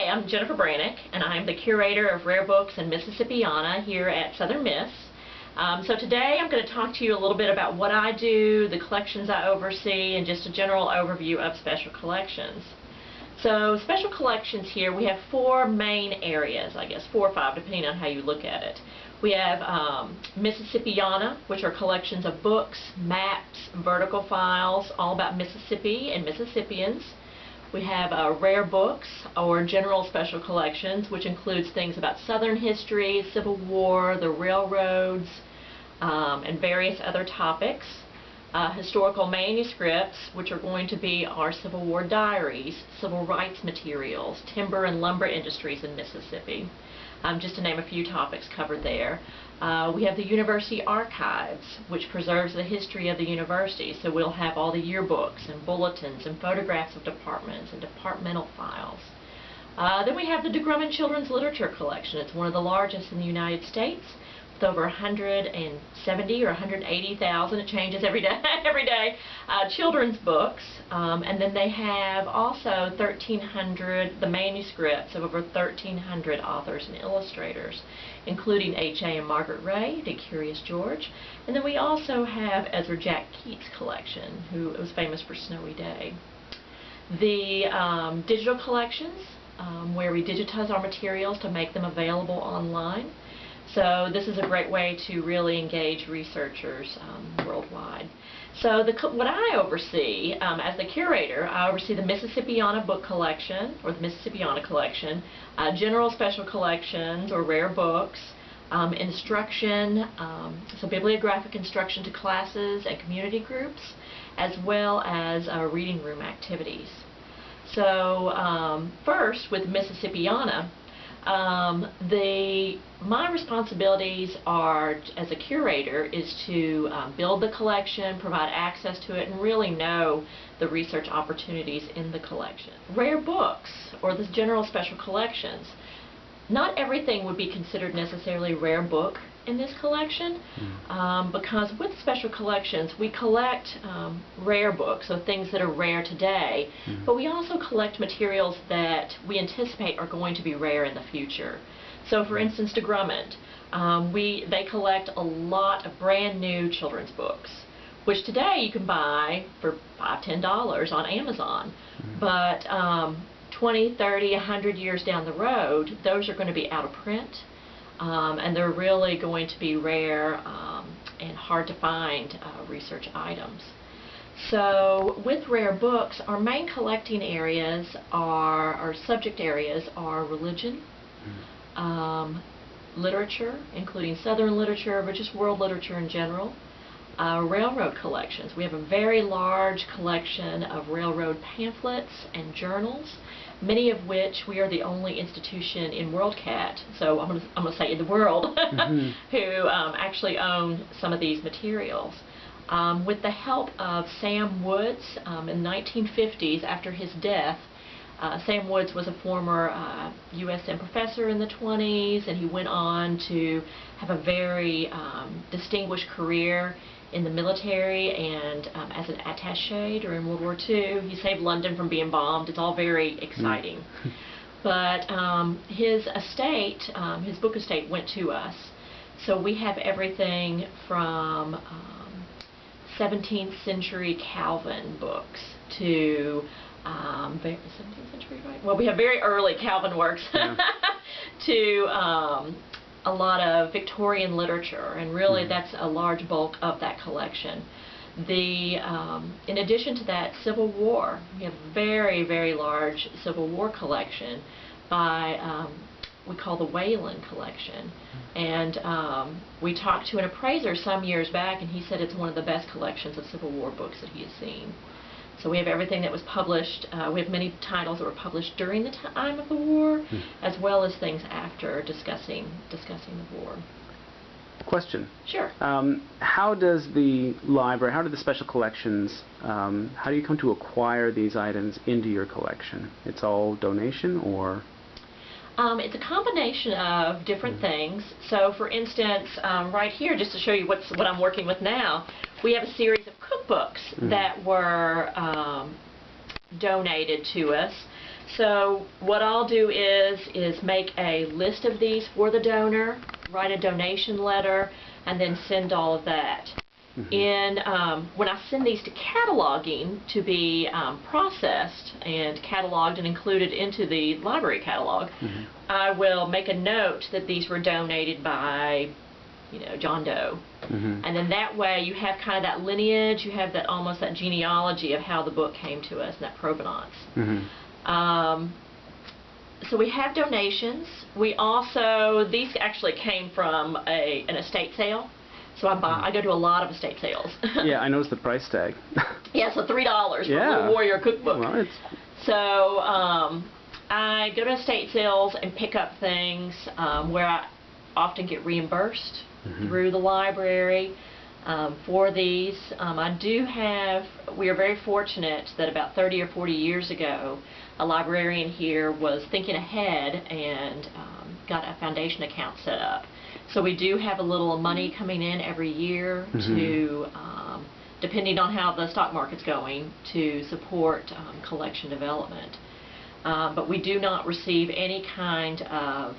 Hi, I'm Jennifer Brannock, and I'm the Curator of Rare Books in Mississippiana here at Southern Miss. So today I'm going to talk to you a little bit about what I do, the collections I oversee, and just a general overview of special collections. So special collections here, we have four main areas, I guess, 4 or 5 depending on how you look at it. We have Mississippiana, which are collections of books, maps, vertical files, all about Mississippi and Mississippians. We have rare books, or general special collections, which includes things about Southern history, Civil War, the railroads, and various other topics. Historical manuscripts, which are going to be our Civil War diaries, civil rights materials, timber and lumber industries in Mississippi, just to name a few topics covered there. We have the University Archives, which preserves the history of the university, so we'll have all the yearbooks and bulletins and photographs of departments and departmental files. Then we have the DeGrummond Children's Literature Collection. It's one of the largest in the United States, with over 170 or 180,000, it changes every day, children's books. And then they have also 1,300, the manuscripts of over 1,300 authors and illustrators, including H.A. and Margaret Ray, the Curious George. And then we also have Ezra Jack Keats' collection, who was famous for Snowy Day. The digital collections, where we digitize our materials to make them available online. So this is a great way to really engage researchers worldwide. So what I oversee as the curator, I oversee the Mississippiana book collection, or the Mississippiana collection, general special collections or rare books, instruction, so bibliographic instruction to classes and community groups, as well as reading room activities. So first with Mississippiana, my responsibilities are, as a curator, is to build the collection, provide access to it, and really know the research opportunities in the collection. Rare books, or the general special collections, not everything would be considered necessarily a rare book in this collection, because with special collections we collect rare books, so things that are rare today, but we also collect materials that we anticipate are going to be rare in the future. So for instance, DeGrummond, they collect a lot of brand new children's books, which today you can buy for $5, $10 on Amazon, but 20, 30, 100 years down the road, those are going to be out of print. And they're really going to be rare and hard to find research items. So with rare books, our main collecting areas our subject areas are religion, literature, including Southern literature, but just world literature in general, railroad collections. We have a very large collection of railroad pamphlets and journals, many of which we are the only institution in WorldCat, so I'm going to say in the world, who actually own some of these materials. With the help of Sam Woods, in the 1950s, after his death, Sam Woods was a former USM professor in the 20s, and he went on to have a very distinguished career in the military and as an attaché during World War II. He saved London from being bombed. It's all very exciting. But his estate, his book estate, went to us. So we have everything from 17th century Calvin books to 17th century, right? Well, we have very early Calvin works to a lot of Victorian literature, and really that's a large bulk of that collection. In addition to that, Civil War. We have a very, very large Civil War collection by, we call the Wayland collection. And we talked to an appraiser some years back, and he said it's one of the best collections of Civil War books that he has seen. So we have everything that was published. We have many titles that were published during the time of the war, as well as things after, discussing the war. Question. Sure. How does the library, how do the special collections, how do you come to acquire these items into your collection? It's all donation, or? It's a combination of different things. So for instance, right here, just to show you what I'm working with now, we have a series of cookbooks that were donated to us. So what I'll do is make a list of these for the donor, write a donation letter, and then send all of that. When I send these to cataloging to be processed and cataloged and included into the library catalog, I will make a note that these were donated by, John Doe. And then that way you have kind of that lineage, you have that almost that genealogy of how the book came to us, that provenance. So we have donations. We also, these actually came from an estate sale. So I go to a lot of estate sales. Yeah, I noticed the price tag. Yeah, so $3 for a Little Warrior cookbook. Well, so I go to estate sales and pick up things where I often get reimbursed through the library for these. We are very fortunate that about 30 or 40 years ago, a librarian here was thinking ahead and got a foundation account set up. So we do have a little money coming in every year to, depending on how the stock market's going, to support collection development. But we do not receive any kind of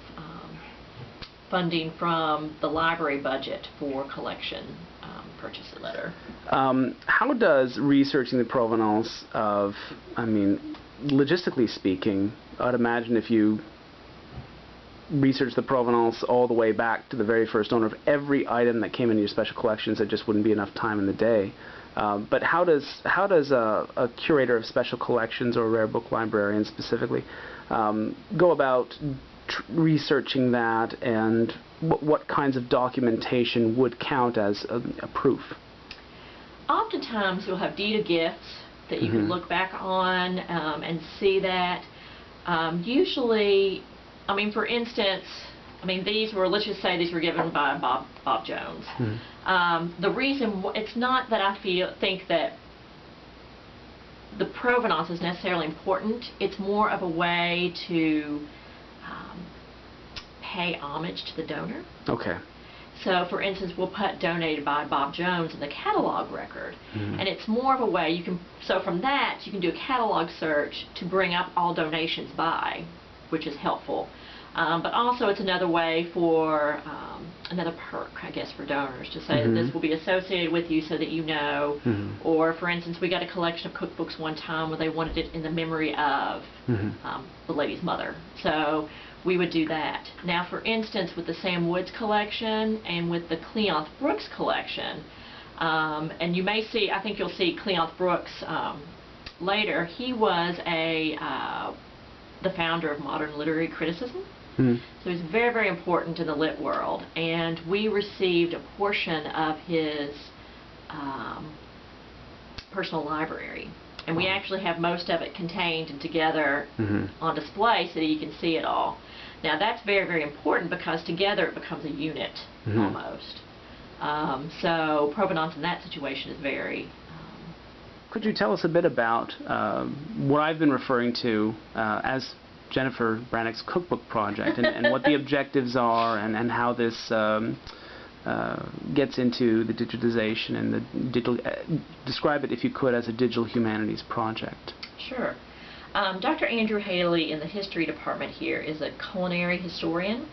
funding from the library budget for collection purchase letter. How does researching the provenance of, logistically speaking, I'd imagine if you research the provenance all the way back to the very first owner of every item that came into your special collections, there just wouldn't be enough time in the day. But how does a curator of special collections or a rare book librarian specifically go about researching that, and what kinds of documentation would count as a proof? Oftentimes you'll have deed of gifts that you can look back on and see that. Usually, for instance, let's just say these were given by Bob Jones. The reason, it's not that I think that the provenance is necessarily important. It's more of a way to pay homage to the donor. Okay. So, for instance, we'll put donated by Bob Jones in the catalog record, and it's more of a way so from that you can do a catalog search to bring up all donations by, which is helpful. But also it's another way for, another perk, I guess, for donors to say that this will be associated with you so that you know. Or, for instance, we got a collection of cookbooks one time where they wanted it in the memory of the lady's mother. So we would do that. Now, for instance, with the Sam Woods collection and with the Cleonth Brooks collection, and you may see, I think you'll see Cleonth Brooks later, he was the founder of modern literary criticism. So he's very, very important in the lit world, and we received a portion of his personal library, and we actually have most of it contained and together on display so that you can see it all. Now that's very, very important because together it becomes a unit almost. So provenance in that situation is very... Could you tell us a bit about what I've been referring to as Jennifer Brannock's cookbook project, and what the objectives are, and how this gets into the digitization and the digital... describe it, if you could, as a digital humanities project. Sure. Dr. Andrew Haley in the history department here is a culinary historian.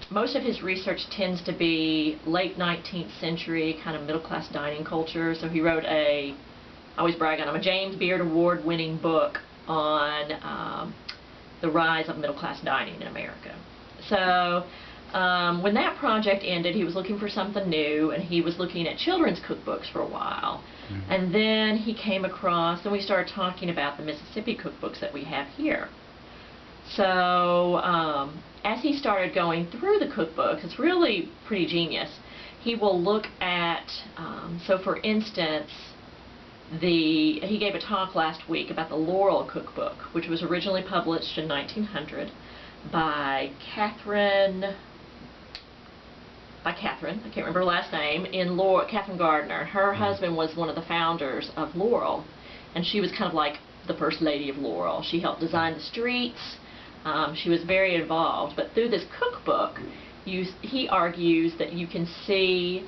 Most of his research tends to be late 19th century, kind of middle-class dining culture. So he wrote I always brag on him, a James Beard Award-winning book on the rise of middle-class dining in America. So when that project ended, he was looking for something new, and he was looking at children's cookbooks for a while. And then he came across, and we started talking about the Mississippi cookbooks that we have here. So as he started going through the cookbooks, it's really pretty genius. He will look at, so for instance, he gave a talk last week about the Laurel cookbook, which was originally published in 1900 by Catherine, I can't remember her last name, Catherine Gardner. Her husband was one of the founders of Laurel, and she was kind of like the first lady of Laurel. She helped design the streets. She was very involved, but through this cookbook, he argues that you can see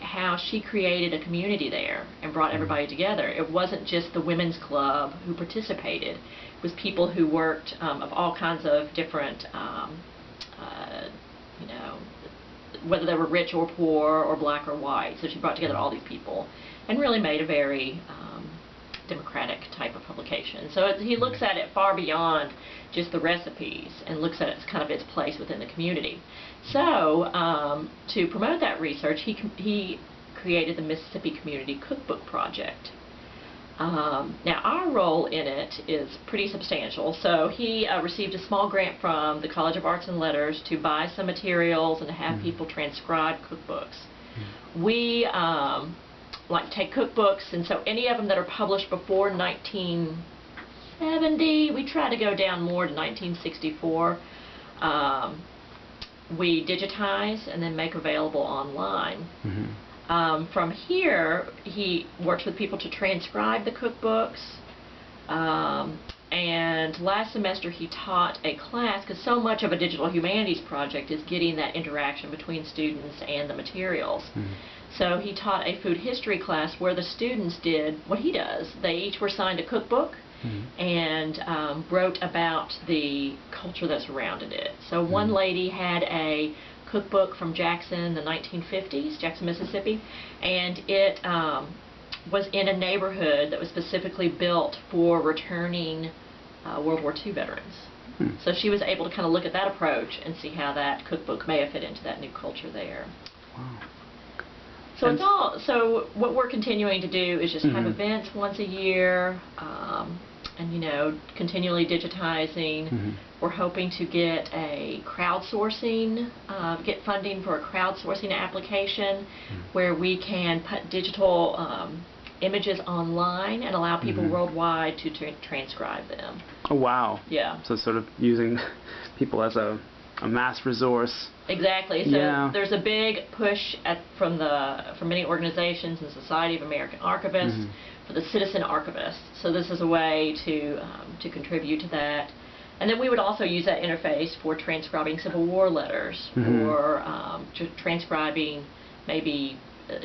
how she created a community there and brought everybody together. It wasn't just the women's club who participated. It was people who worked of all kinds of different, you know, whether they were rich or poor or black or white. So she brought together all these people and really made a very democratic type of publication. So he looks at it far beyond just the recipes and looks at it as kind of its place within the community. So to promote that research, he created the Mississippi Community Cookbook Project. Now our role in it is pretty substantial. So he received a small grant from the College of Arts and Letters to buy some materials and to have people transcribe cookbooks. We like take cookbooks, and so any of them that are published before 1970, we try to go down more to 1964. We digitize and then make available online. From here, he works with people to transcribe the cookbooks, and last semester he taught a class, because so much of a digital humanities project is getting that interaction between students and the materials. So he taught a food history class where the students did what he does. They each were assigned a cookbook and wrote about the culture that surrounded it. So one lady had a cookbook from Jackson, the 1950s, Jackson, Mississippi, and it was in a neighborhood that was specifically built for returning World War II veterans. So she was able to kind of look at that approach and see how that cookbook may have fit into that new culture there. Wow. So it's all. So what we're continuing to do is just have events once a year, and you know, continually digitizing. We're hoping to get a crowdsourcing, get funding for a crowdsourcing application where we can put digital images online and allow people worldwide to transcribe them. Oh wow. Yeah. So sort of using people as a mass resource. Exactly. So there's a big push from many organizations and Society of American Archivists for the citizen archivist. So this is a way to contribute to that. And then we would also use that interface for transcribing Civil War letters or transcribing maybe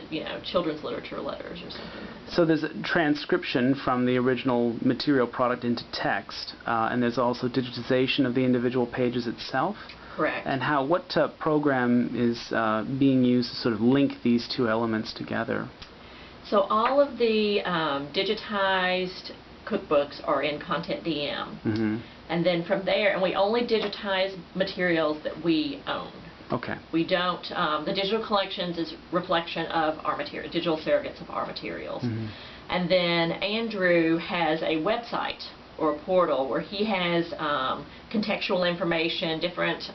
you know, children's literature letters or something like that. So there's a transcription from the original material product into text, and there's also digitization of the individual pages itself. Correct. And what program is being used to sort of link these two elements together? So all of the digitized cookbooks are in Content DM. And then from there, and we only digitize materials that we own. Okay. We don't, the digital collections is reflection of our material, digital surrogates of our materials. And then Andrew has a website or a portal where he has contextual information, different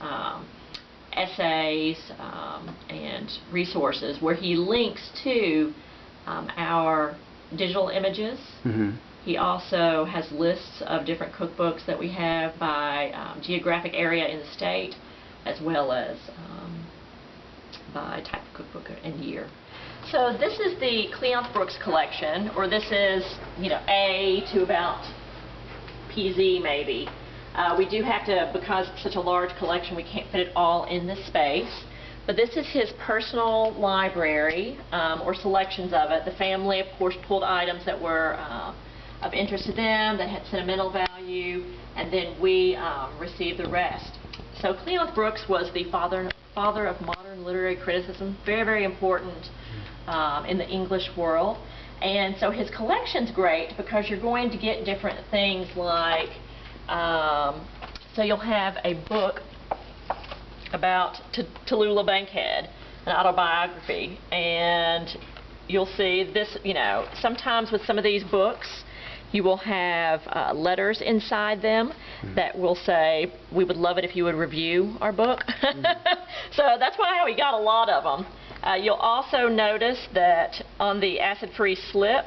essays and resources where he links to our digital images. He also has lists of different cookbooks that we have by geographic area in the state, as well as by type of cookbook and year. So this is the Cleonth Brooks collection, or this is, you know, A to about PZ maybe. We do have to, because it's such a large collection, we can't fit it all in this space. But this is his personal library, or selections of it. The family, of course, pulled items that were of interest to them, that had sentimental value, and then we received the rest. So Cleonth Brooks was the father of modern literary criticism, very, very important in the English world. And so his collection's great because you're going to get different things like, so you'll have a book about Tallulah Bankhead, an autobiography, and you'll see this, you know, sometimes with some of these books, you will have letters inside them that will say, we would love it if you would review our book. So that's how we got a lot of them. You'll also notice that on the acid-free slip,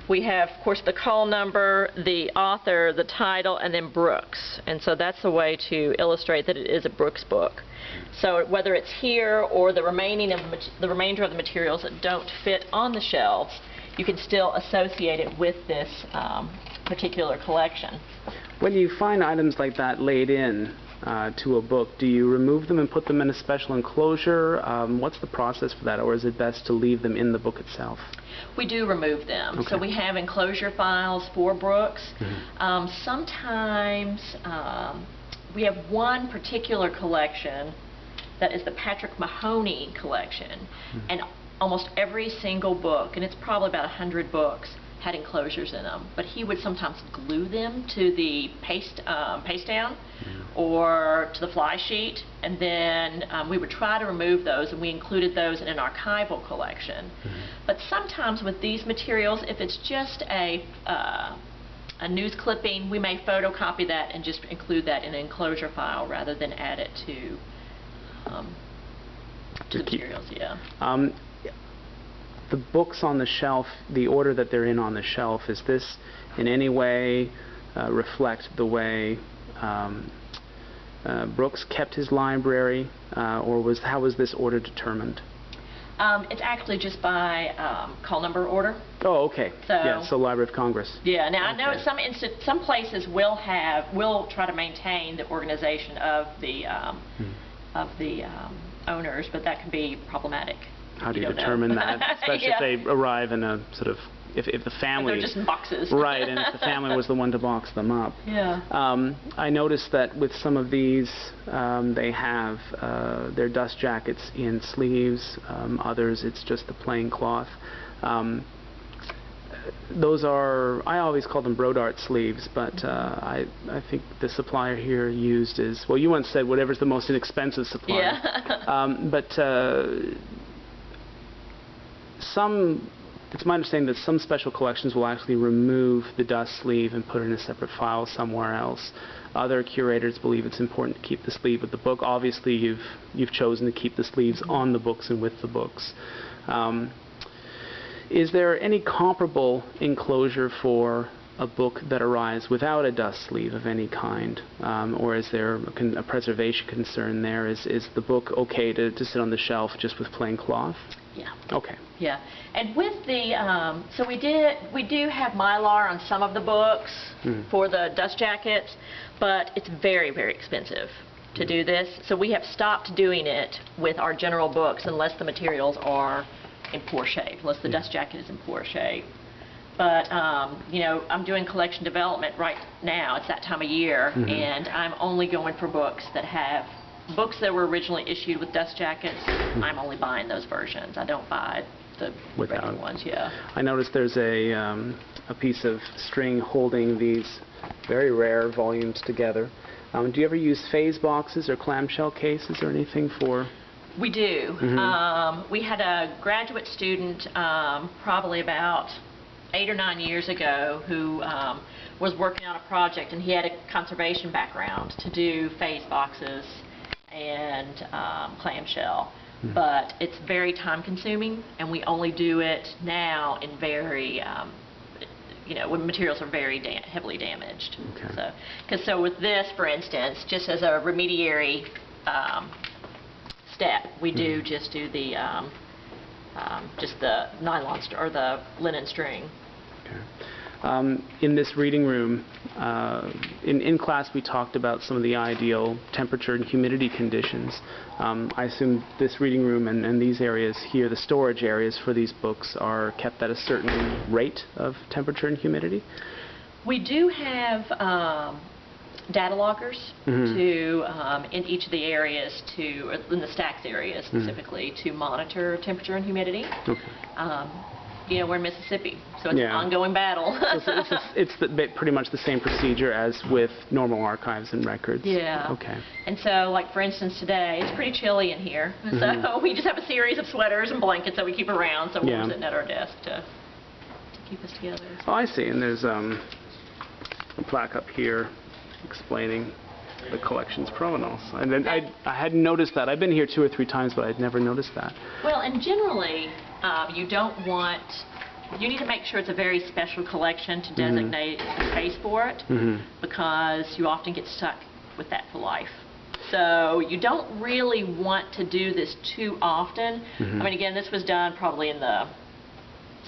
we have, of course, the call number, the author, the title, and then Brooks. And so that's the way to illustrate that it is a Brooks book. So whether it's here or the remainder of the materials that don't fit on the shelves, you can still associate it with this particular collection. When you find items like that laid in, to a book, do you remove them and put them in a special enclosure? What's the process for that, or is it best to leave them in the book itself? We do remove them. Okay. So we have enclosure files for books. Mm-hmm. Sometimes we have one particular collection that is the Patrick Mahoney collection, mm-hmm. and almost every single book, and it's probably about 100 books, had enclosures in them, but he would sometimes glue them to the paste down or to the fly sheet, and then we would try to remove those, and we included those in an archival collection. But sometimes with these materials, if it's just a news clipping, we may photocopy that and just include that in an enclosure file rather than add it to the materials. Yeah. The books on the shelf, the order that they're in on the shelf, is this in any way reflect the way Brooks kept his library, or how was this order determined? It's actually just by call number order. Oh, okay. So, yeah, so Library of Congress. Yeah. Now okay. I know some places will try to maintain the organization of the owners, but that can be problematic. How do you determine that? Especially yeah. if they arrive in a sort of, if the family... They're just in boxes. Right, and if the family was the one to box them up. Yeah. I noticed that with some of these, they have their dust jackets in sleeves. Others, it's just the plain cloth. Those are, I always call them Brodart sleeves, but I think the supplier here used is, well, you once said whatever's the most inexpensive supplier. Yeah. It's my understanding that some special collections will actually remove the dust sleeve and put it in a separate file somewhere else. Other curators believe it's important to keep the sleeve with the book. Obviously, you've chosen to keep the sleeves on the books and with the books. Is there any comparable enclosure for a book that arrives without a dust sleeve of any kind, or is there a preservation concern there? Is the book okay to sit on the shelf just with plain cloth? Yeah. Okay. Yeah, and with the so we do have Mylar on some of the books for the dust jackets, but it's very, very expensive to do this. So we have stopped doing it with our general books unless the materials are in poor shape, unless the dust jacket is in poor shape. But you know, I'm doing collection development right now. It's that time of year, and I'm only going for books that have books that were originally issued with dust jackets. I'm only buying those versions. I don't buy the regular ones. Yeah. I noticed there's a piece of string holding these very rare volumes together. Do you ever use phase boxes or clamshell cases or anything for? We do. We had a graduate student probably about 8 or 9 years ago who was working on a project, and he had a conservation background to do phase boxes and clamshell. But it's very time consuming, and we only do it now in very you know, when materials are very heavily damaged. Okay. So with this, for instance, just as a remediary step, we do just do the nylon or the linen string. Okay. In this reading room, in class we talked about some of the ideal temperature and humidity conditions. I assume this reading room and these areas here, the storage areas for these books, are kept at a certain rate of temperature and humidity? We do have data loggers to in each of the areas, in the stacks areas specifically, to monitor temperature and humidity. Okay. You know, we're in Mississippi, so it's an ongoing battle. It's pretty much the same procedure as with normal archives and records. Yeah. Okay. And so, like for instance, today it's pretty chilly in here, so we just have a series of sweaters and blankets that we keep around, so we're sitting at our desk to keep us together. Oh, I see. And there's a plaque up here explaining the collection's provenance. And then I hadn't noticed that. I've been here 2 or 3 times, but I'd never noticed that. Well, and generally, you need to make sure it's a very special collection to designate a space for it, because you often get stuck with that for life. So you don't really want to do this too often. I mean, again, this was done probably in the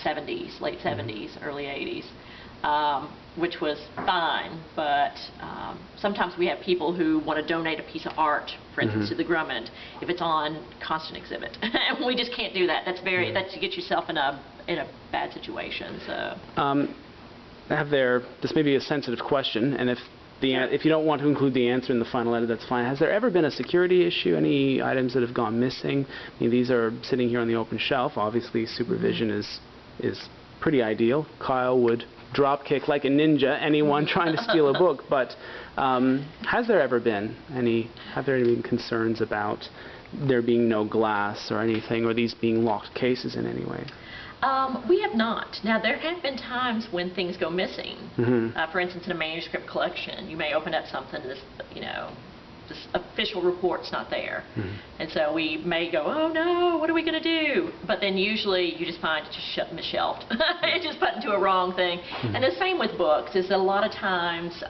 70s, late 70s, early 80s. which was fine, but sometimes we have people who want to donate a piece of art, for instance, to the Grummond, if it's on constant exhibit. And we just can't do that. That's very, that's to get yourself in a bad situation. So. This may be a sensitive question, and if you don't want to include the answer in the final edit, that's fine. Has there ever been a security issue? Any items that have gone missing? I mean, these are sitting here on the open shelf. Obviously, supervision is pretty ideal. Kyle would drop kick like a ninja anyone trying to steal a book. But have there been concerns about there being no glass or anything, or these being locked cases in any way? We have not. Now, there have been times when things go missing. For instance, in a manuscript collection, you may open up something, this official report's not there. And so we may go, oh no, what are we going to do? But then usually you just find it's just misshelved. It's just put into a wrong thing. And the same with books, is that a lot of times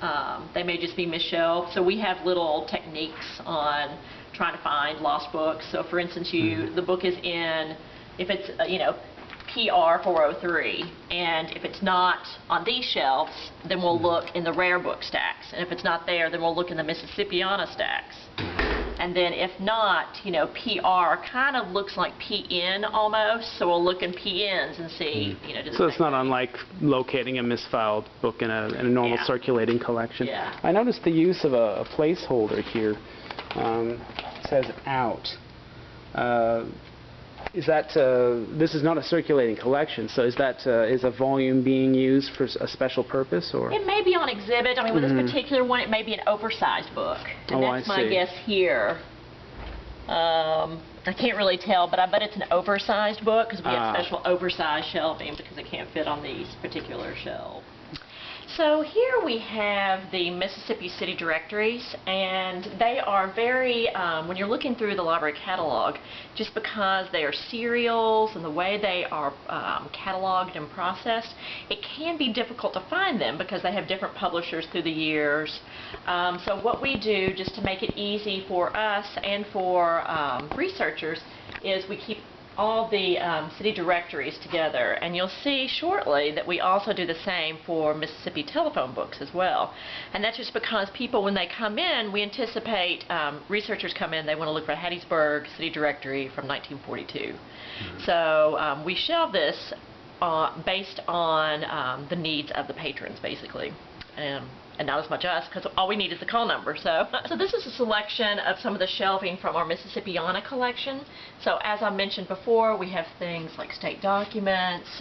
they may just be misshelved. So we have little techniques on trying to find lost books. So for instance, the book is in, if it's, PR 403, and if it's not on these shelves, then we'll look in the rare book stacks, and if it's not there, then we'll look in the Mississippiana stacks. And then if not, PR kind of looks like PN almost, so we'll look in PNs and see, So it's not unlike locating a misfiled book in a normal circulating collection. Yeah. I noticed the use of a placeholder here. It says out. Is that, this is not a circulating collection, so is a volume being used for a special purpose, or? It may be on exhibit. I mean, with this particular one, it may be an oversized book. And that's my guess here. I can't really tell, but I bet it's an oversized book, because we have special oversized shelving, because it can't fit on these particular shelves. So here we have the Mississippi City Directories, and they are very, when you're looking through the library catalog, just because they are serials and the way they are cataloged and processed, it can be difficult to find them because they have different publishers through the years. So what we do, just to make it easy for us and for researchers, is we keep all the city directories together, and you'll see shortly that we also do the same for Mississippi telephone books as well. And that's just because people, when they come in, we anticipate, researchers come in, they want to look for a Hattiesburg city directory from 1942. So we shelve this based on the needs of the patrons, basically. And not as much us, because all we need is the call number. So this is a selection of some of the shelving from our Mississippiana collection. So as I mentioned before, we have things like state documents.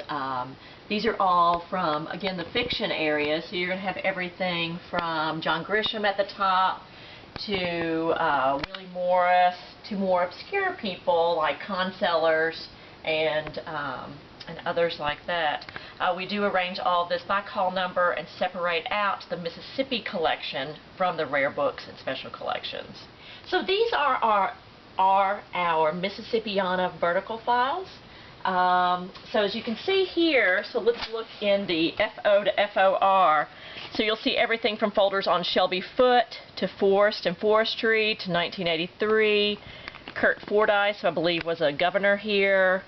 These are all from, again, the fiction area. So you're going to have everything from John Grisham at the top to Willie Morris to more obscure people like Consellers and others like that. We do arrange all of this by call number and separate out the Mississippi collection from the rare books and special collections. So these are our Mississippiana vertical files. So as you can see here, so let's look in the FO to FOR. So you'll see everything from folders on Shelby Foote to Forest and Forestry to 1983. Kurt Fordyce, who I believe was a governor here.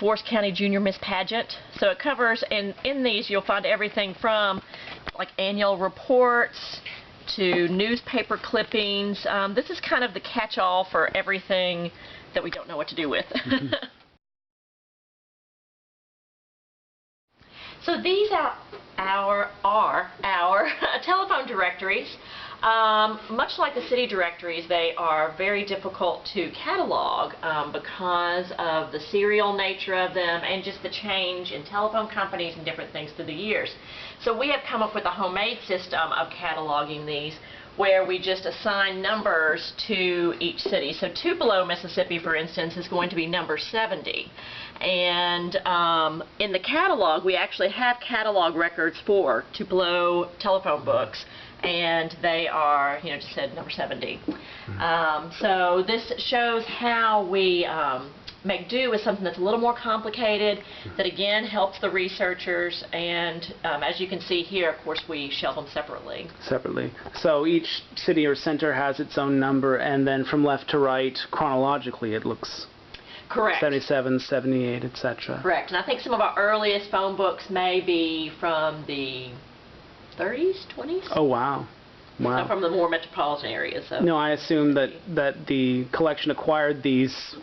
Forest County Junior Miss Pageant. So it covers, in these you'll find everything from like annual reports to newspaper clippings. This is kind of the catch-all for everything that we don't know what to do with. So these are our telephone directories. Much like the city directories, they are very difficult to catalog because of the serial nature of them and just the change in telephone companies and different things through the years. So we have come up with a homemade system of cataloging these, where we just assign numbers to each city. So Tupelo, Mississippi, for instance, is going to be number 70. And in the catalog, we actually have catalog records for Tupelo telephone books, and they are, just said number 70. So this shows how we make do with something that's a little more complicated, that again helps the researchers, and as you can see here, of course, we shelve them separately. So each city or center has its own number, and then from left to right, chronologically, it looks Correct. 77, 78, etc. Correct. And I think some of our earliest phone books may be from the 30s, 20s. Oh, wow. Wow. So from the more metropolitan areas. So. No, I assume that the collection acquired these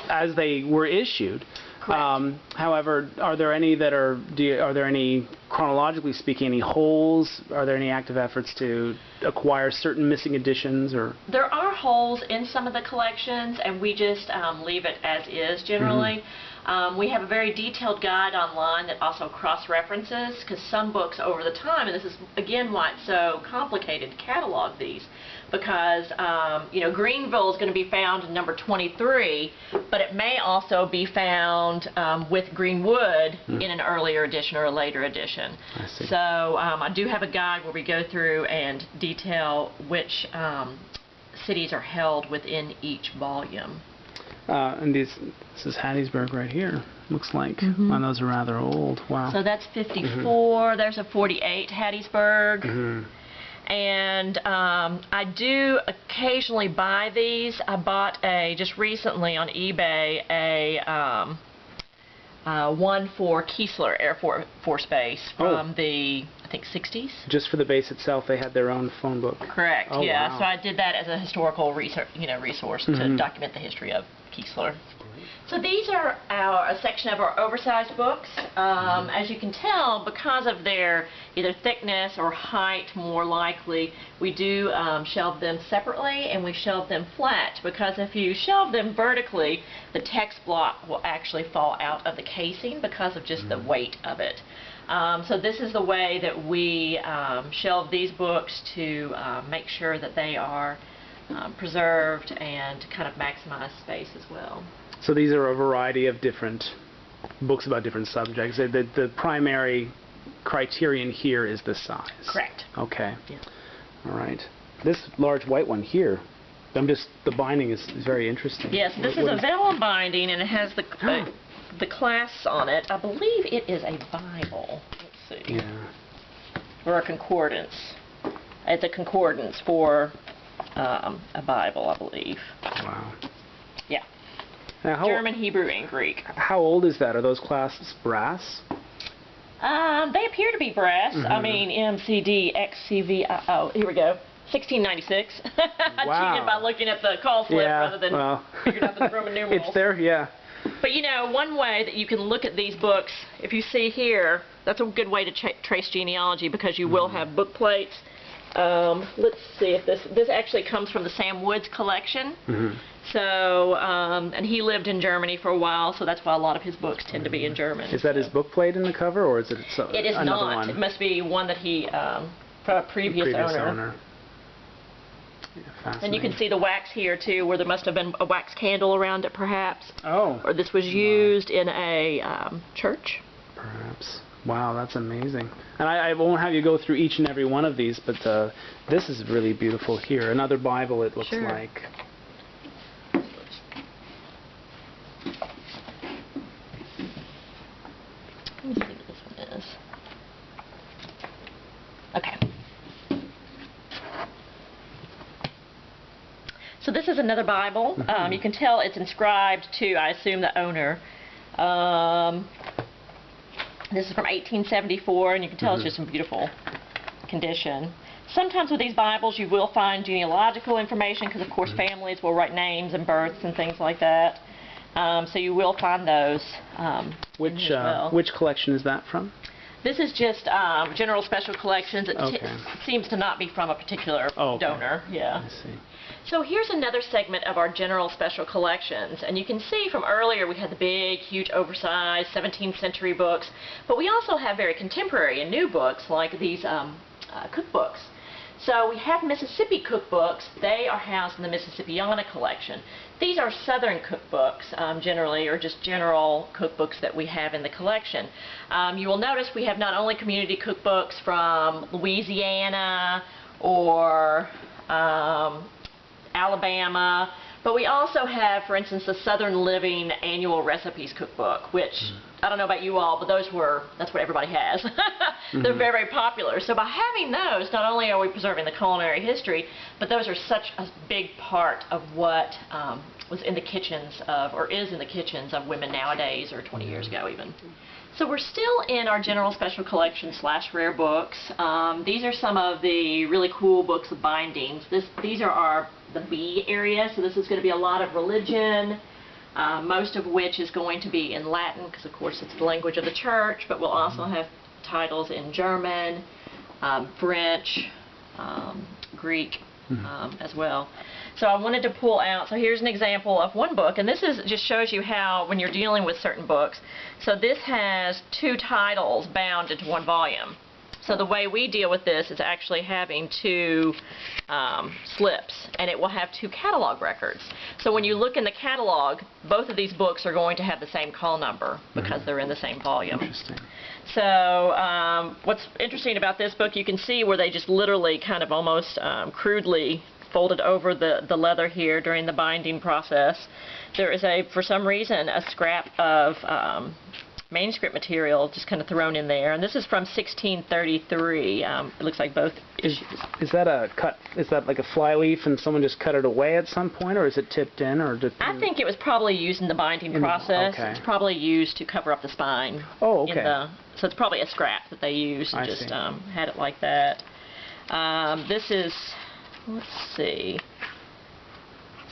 as they were issued. Correct. However, are there any that are there any, chronologically speaking, any holes? Are there any active efforts to acquire certain missing editions? Or there are holes in some of the collections, and we just leave it as is generally. We have a very detailed guide online that also cross-references, because some books over the time, and this is again why it's so complicated to catalog these, because you know, Greenville is going to be found in number 23, but it may also be found with Greenwood in an earlier edition or a later edition. I see. So I do have a guide where we go through and detail which cities are held within each volume. And this is Hattiesburg right here. Looks like. And those are rather old. Wow. So that's 54. There's a 48 Hattiesburg. And I do occasionally buy these. I bought just recently on eBay one for Keesler Air Force Base from the, I think, 60s. Just for the base itself, they had their own phone book. Correct. Oh, yeah. wow. So I did that as a historical resource to document the history of Keesler. So these are a section of our oversized books. As you can tell, because of their either thickness or height, more likely, we do shelve them separately, and we shelve them flat, because if you shelve them vertically, the text block will actually fall out of the casing because of just the weight of it. So this is the way that we shelve these books to make sure that they are preserved and kind of maximize space as well. So these are a variety of different books about different subjects. The primary criterion here is the size. Correct. Okay. Yeah. All right. This large white one here, the binding is very interesting. Yes, this is a vellum binding, and it has the clasps on it. I believe it is a Bible. Let's see. Yeah. Or a concordance. It's a concordance for a Bible, I believe. Wow. Yeah. Now, German, Hebrew, and Greek. How old is that? Are those clasps brass? They appear to be brass. I mean, MCD, XCV. Oh, here we go. 1696. I Wow. cheated by looking at the call slip rather than figuring out the Roman numerals. It's there, yeah. But you know, one way that you can look at these books, if you see here, that's a good way to trace genealogy, because you will have book plates. Let's see if this actually comes from the Sam Woods collection. So, and he lived in Germany for a while, so that's why a lot of his books tend to be in German. Is that his book plate in the cover, or is it It is another not. one? It must be one that he, from a previous owner. Yeah, and you can see the wax here too, where there must have been a wax candle around it, perhaps. Oh. Or this was used in a church. Perhaps. Wow, that's amazing. And I won't have you go through each and every one of these, but this is really beautiful here. Another Bible, it looks like. Let me see what this one is. Okay. So this is another Bible. You can tell it's inscribed to, I assume, the owner. This is from 1874, and you can tell it's just in beautiful condition. Sometimes with these Bibles you will find genealogical information, because of course families will write names and births and things like that. So you will find those. Which collection is that from? This is just general special collections. It seems to not be from a particular donor. Yeah. I see. So here's another segment of our general special collections, and you can see from earlier we had the big, huge, oversized 17th century books, but we also have very contemporary and new books like these cookbooks. So we have Mississippi cookbooks. They are housed in the Mississippiana collection. These are Southern cookbooks generally, or just general cookbooks that we have in the collection. You will notice we have not only community cookbooks from Louisiana or Alabama, but we also have, for instance, the Southern Living Annual Recipes Cookbook, which I don't know about you all, but that's what everybody has. They're very, very popular. So by having those, not only are we preserving the culinary history, but those are such a big part of what was in the kitchens of, or is in the kitchens of women nowadays, or 20 years ago even. So we're still in our general special collection / rare books. These are some of the really cool books of bindings. These are the B area, so this is going to be a lot of religion, most of which is going to be in Latin, because of course it's the language of the church, but we'll also have titles in German, French, Greek as well. So I wanted to pull out, so here's an example of one book, and this just shows you how when you're dealing with certain books. So this has 2 titles bound into one volume. So the way we deal with this is actually having 2 slips, and it will have 2 catalog records. So when you look in the catalog, both of these books are going to have the same call number because they're in the same volume. Interesting. So what's interesting about this book, you can see where they just literally kind of almost crudely folded over the leather here during the binding process. There is for some reason, a scrap of manuscript material just kind of thrown in there, and this is from 1633. It looks like both issues. Is that a cut? Is that like a flyleaf and someone just cut it away at some point, or is it tipped in, or? I think it was probably used in the binding process. Okay. It's probably used to cover up the spine. Oh, okay. So it's probably a scrap that they used and just had it like that. This is, let's see.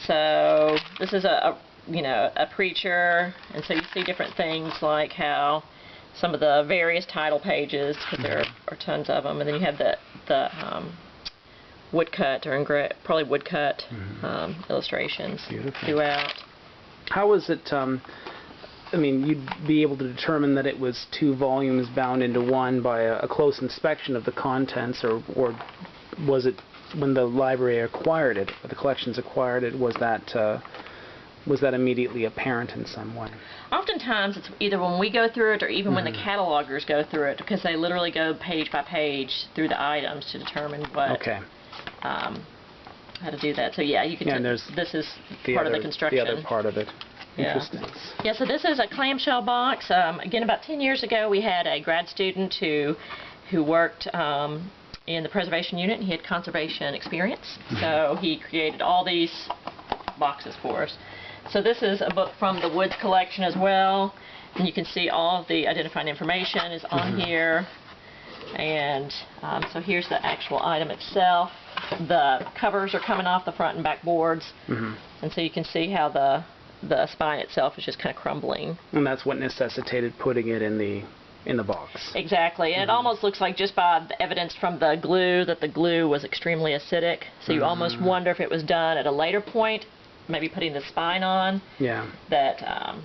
So this is a preacher, and so you see different things like how some of the various title pages, because there are tons of them, and then you have the woodcut or probably woodcut illustrations throughout. How was it? I mean, you'd be able to determine that it was 2 volumes bound into one by a close inspection of the contents, or was it when the library acquired it, or the collections acquired it? Was that immediately apparent in some way? Oftentimes it's either when we go through it or even when the catalogers go through it, because they literally go page by page through the items to determine what how to do that. So yeah, you can this is part of the construction. The other part of it. Yeah. Interesting. Yeah, so this is a clamshell box. Again, about 10 years ago we had a grad student who worked in the preservation unit, and he had conservation experience. So he created all these boxes for us. So this is a book from the Woods collection as well, and you can see all of the identifying information is on here. And so here's the actual item itself. The covers are coming off the front and back boards, and so you can see how the spine itself is just kind of crumbling. And that's what necessitated putting it in the box. Exactly, and it almost looks like, just by the evidence from the glue, that the glue was extremely acidic. So you almost wonder if it was done at a later point, maybe putting the spine on, that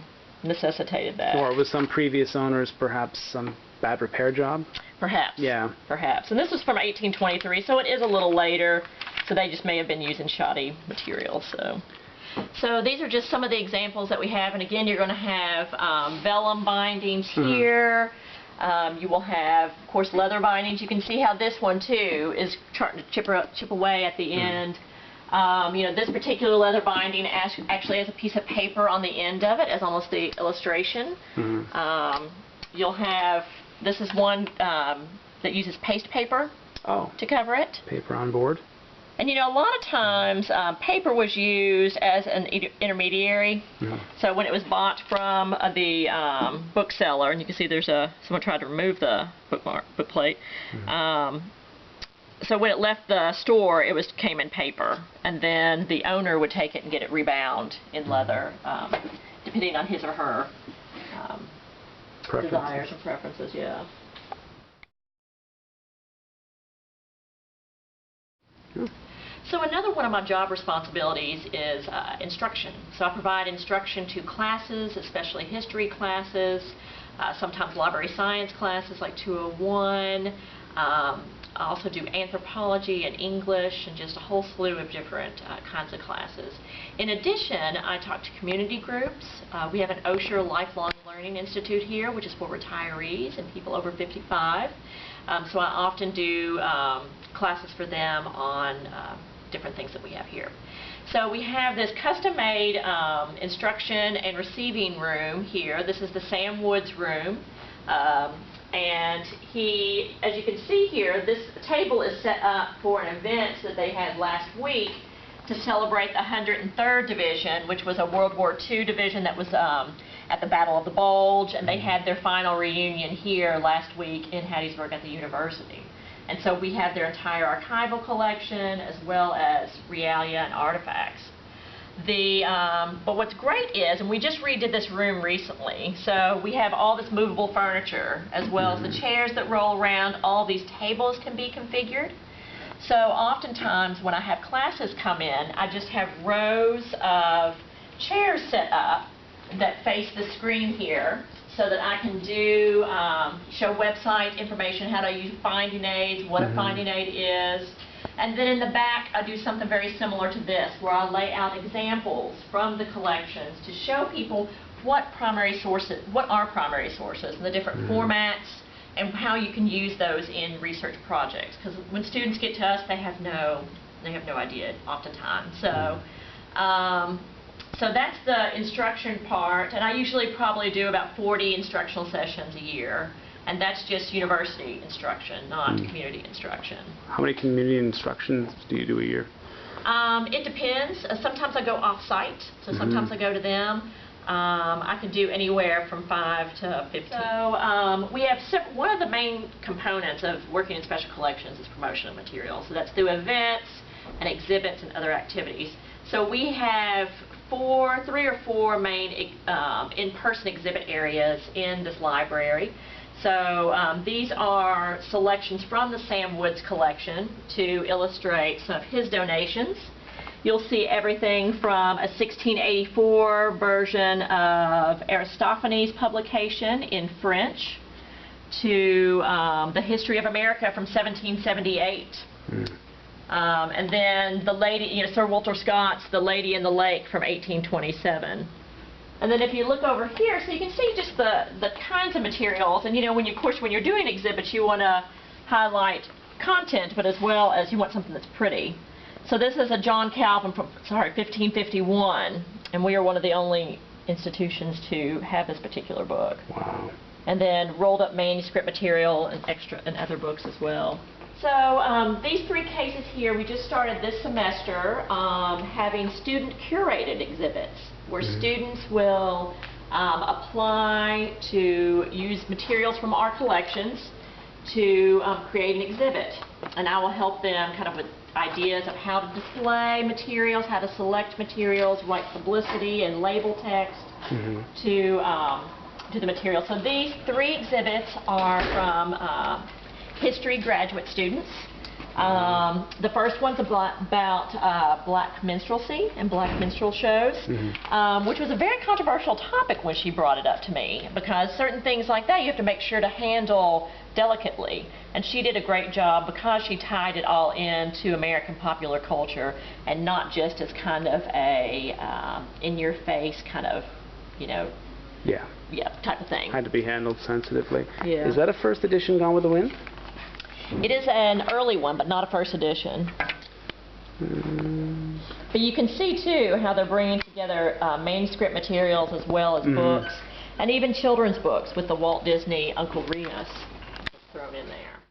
necessitated that. Or with some previous owners, perhaps some bad repair job? Perhaps. Yeah. Perhaps. And this was from 1823, so it is a little later, so they just may have been using shoddy material. So these are just some of the examples that we have, and again, you're going to have vellum bindings here. You will have, of course, leather bindings. You can see how this one, too, is starting to chip away at the end. This particular leather binding actually has a piece of paper on the end of it as almost the illustration. You'll have, this is one that uses paste paper to cover it. Paper on board. And a lot of times paper was used as an intermediary. So when it was bought from the bookseller, and you can see there's someone tried to remove the book plate. So when it left the store, it came in paper, and then the owner would take it and get it rebound in leather, depending on his or her desires and preferences. Yeah. So another one of my job responsibilities is instruction. So I provide instruction to classes, especially history classes, sometimes library science classes like 201. I also do anthropology and English and just a whole slew of different kinds of classes. In addition, I talk to community groups. We have an Osher Lifelong Learning Institute here, which is for retirees and people over 55. So I often do classes for them on different things that we have here. So we have this custom-made instruction and receiving room here. This is the Sam Woods room. And as you can see here, this table is set up for an event that they had last week to celebrate the 103rd Division, which was a World War II division that was at the Battle of the Bulge, and they had their final reunion here last week in Hattiesburg at the university. And so we have their entire archival collection as well as realia and artifacts. But what's great is, and we just redid this room recently, so we have all this movable furniture as well as the chairs that roll around. All these tables can be configured. So oftentimes when I have classes come in, I just have rows of chairs set up that face the screen here so that I can do, show website information, how to use finding aids, what a finding aid is. And then in the back, I do something very similar to this, where I lay out examples from the collections to show people what are primary sources, and the different formats, and how you can use those in research projects. Because when students get to us, they have no idea oftentimes. So that's the instruction part, and I usually probably do about 40 instructional sessions a year, and that's just university instruction, not community instruction. How many community instructions do you do a year? It depends. Sometimes I go off-site, so sometimes I go to them. I can do anywhere from 5 to 15. So we have one of the main components of working in special collections is promotion of materials. So that's through events and exhibits and other activities. So we have 3 or 4 main in-person exhibit areas in this library. So these are selections from the Sam Woods collection to illustrate some of his donations. You'll see everything from a 1684 version of Aristophanes' publication in French to the History of America from 1778. And then the lady, Sir Walter Scott's The Lady in the Lake from 1827. And then if you look over here, so you can see just the kinds of materials. And of course, when you're doing exhibits, you want to highlight content, but as well as you want something that's pretty. So this is a John Calvin from 1551, and we are one of the only institutions to have this particular book. Wow. And then rolled up manuscript material and other books as well. So these 3 cases here, we just started this semester having student curated exhibits where students will apply to use materials from our collections to create an exhibit. And I will help them kind of with ideas of how to display materials, how to select materials, write publicity and label text to the material. So these 3 exhibits are from history graduate students. The first one's about black minstrelsy and black minstrel shows, which was a very controversial topic when she brought it up to me, because certain things like that you have to make sure to handle delicately. And she did a great job because she tied it all into American popular culture and not just as kind of a in-your-face kind of, type of thing. Had to be handled sensitively. Yeah. Is that a first edition Gone with the Wind? It is an early one, but not a first edition. But you can see, too, how they're bringing together manuscript materials as well as books, and even children's books with the Walt Disney Uncle Remus thrown in there.